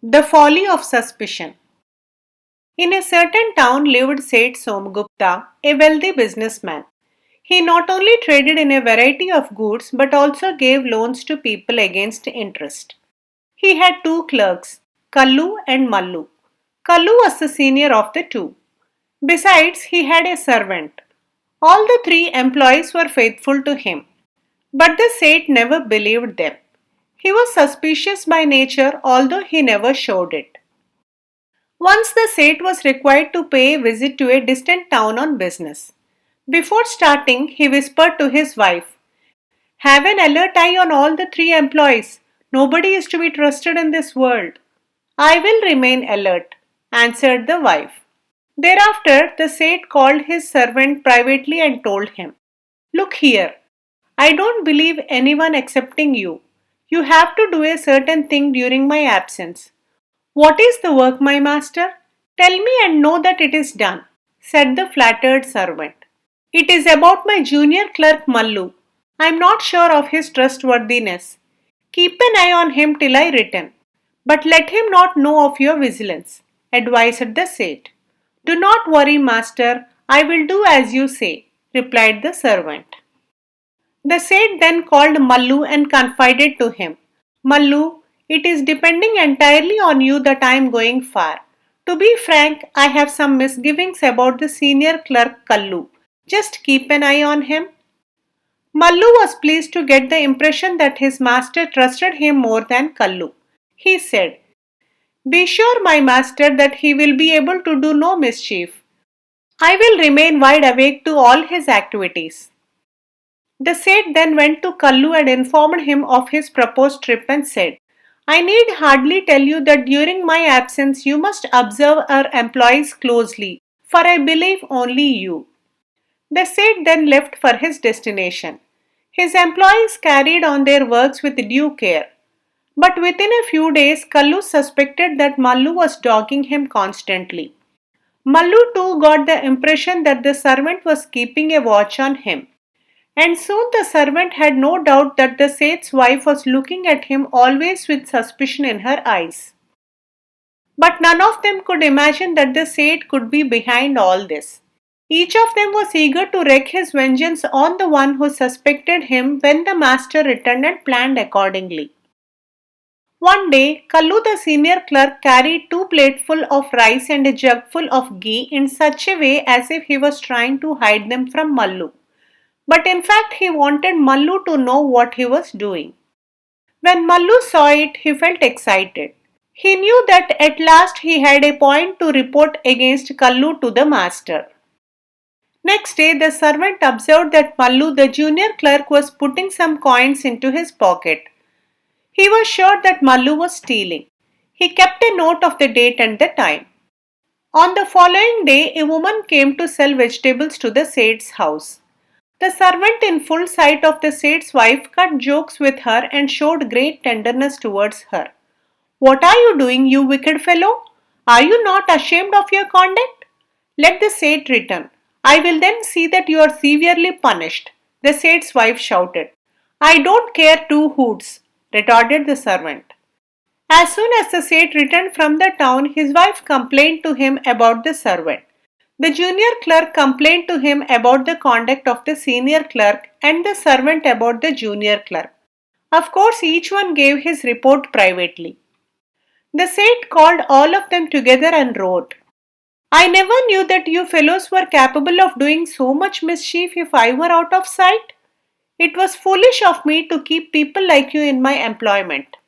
The Folly of Suspicion. In a certain town lived Seth Somaguptha, a wealthy businessman. He not only traded in a variety of goods but also gave loans to people against interest. He had two clerks, Kallu and Mallu. Kallu was the senior of the two. Besides, he had a servant. All the three employees were faithful to him. But the Seth never believed them. He was suspicious by nature, although he never showed it. Once the Seth was required to pay a visit to a distant town on business. Before starting, he whispered to his wife, "Have an alert eye on all the three employees. Nobody is to be trusted in this world." "I will remain alert," answered the wife. Thereafter, the Seth called his servant privately and told him, "Look here, I don't believe anyone excepting you. You have to do a certain thing during my absence." "What is the work, my master? Tell me and know that it is done," said the flattered servant. "It is about my junior clerk Mallu. I am not sure of his trustworthiness. Keep an eye on him till I return, but let him not know of your vigilance," advised the Seth. "Do not worry, master. I will do as you say," replied the servant. The Seth then called Mallu and confided to him, "Mallu, it is depending entirely on you that I am going far. To be frank, I have some misgivings about the senior clerk Kallu. Just keep an eye on him." Mallu was pleased to get the impression that his master trusted him more than Kallu. He said, "Be sure, my master, that he will be able to do no mischief. I will remain wide awake to all his activities." The Seth then went to Kallu and informed him of his proposed trip and said, "I need hardly tell you that during my absence you must observe our employees closely, for I believe only you." The Seth then left for his destination. His employees carried on their works with due care. But within a few days, Kallu suspected that Mallu was dogging him constantly. Mallu too got the impression that the servant was keeping a watch on him. And soon the servant had no doubt that the Seth's wife was looking at him always with suspicion in her eyes. But none of them could imagine that the Seth could be behind all this. Each of them was eager to wreak his vengeance on the one who suspected him when the master returned and planned accordingly. One day, Kallu the senior clerk carried two platefuls of rice and a jugful of ghee in such a way as if he was trying to hide them from Mallu. But in fact, he wanted Mallu to know what he was doing. When Mallu saw it, he felt excited. He knew that at last he had a point to report against Kallu to the master. Next day, the servant observed that Mallu, the junior clerk, was putting some coins into his pocket. He was sure that Mallu was stealing. He kept a note of the date and the time. On the following day, a woman came to sell vegetables to the Seth's house. The servant, in full sight of the Seth's wife, cut jokes with her and showed great tenderness towards her. "What are you doing, you wicked fellow? Are you not ashamed of your conduct? Let the Seth return. I will then see that you are severely punished," the Seth's wife shouted. "I don't care two hoots," retorted the servant. As soon as the Seth returned from the town, his wife complained to him about the servant. The junior clerk complained to him about the conduct of the senior clerk and the servant about the junior clerk. Of course, each one gave his report privately. The Seth called all of them together and wrote, "I never knew that you fellows were capable of doing so much mischief if I were out of sight. It was foolish of me to keep people like you in my employment."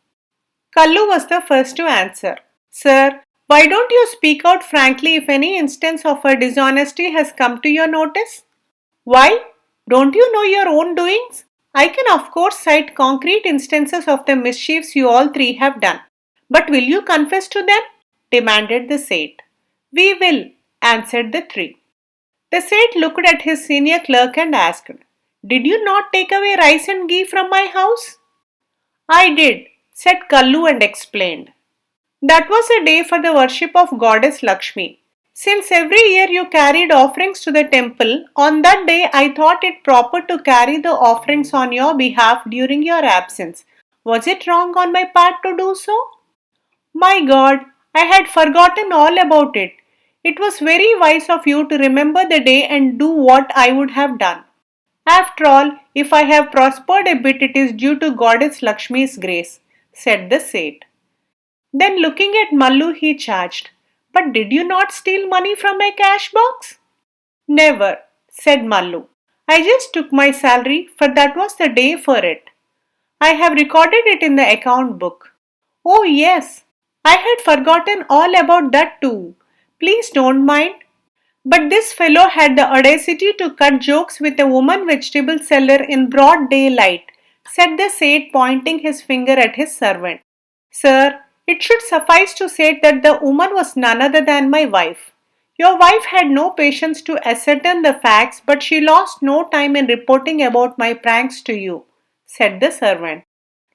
Kallu was the first to answer. "Sir, why don't you speak out frankly if any instance of her dishonesty has come to your notice? Why? Don't you know your own doings? I can of course cite concrete instances of the mischiefs you all three have done. But will you confess to them?" demanded the Seth. "We will," answered the three. The Seth looked at his senior clerk and asked, "Did you not take away rice and ghee from my house?" "I did," said Kallu and explained. "That was a day for the worship of goddess Lakshmi. Since every year you carried offerings to the temple, on that day I thought it proper to carry the offerings on your behalf during your absence. Was it wrong on my part to do so?" My God, I had forgotten all about it. It was very wise of you to remember the day and do what I would have done. After all, if I have prospered a bit, it is due to Goddess Lakshmi's grace, said the Seth. Then looking at Mallu, he charged, But did you not steal money from my cash box? Never, said Mallu. I just took my salary, for that was the day for it. I have recorded it in the account book. Oh, yes, I had forgotten all about that too. Please don't mind. But this fellow had the audacity to cut jokes with a woman vegetable seller in broad daylight, said the Seth, pointing his finger at his servant. Sir, it should suffice to say that the woman was none other than my wife. Your wife had no patience to ascertain the facts, but she lost no time in reporting about my pranks to you, said the servant.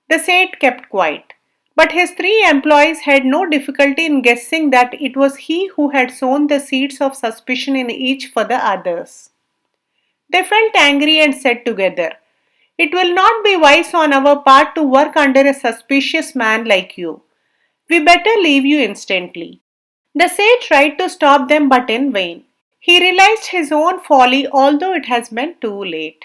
The Seth kept quiet, but his three employees had no difficulty in guessing that it was he who had sown the seeds of suspicion in each for the others. They felt angry and said together, It will not be wise on our part to work under a suspicious man like you. We better leave you instantly. The Seth tried to stop them but in vain. He realized his own folly, although it has been too late.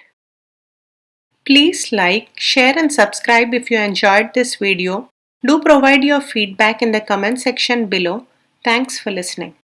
Please like, share and subscribe if you enjoyed this video. Do provide your feedback in the comment section below. Thanks for listening.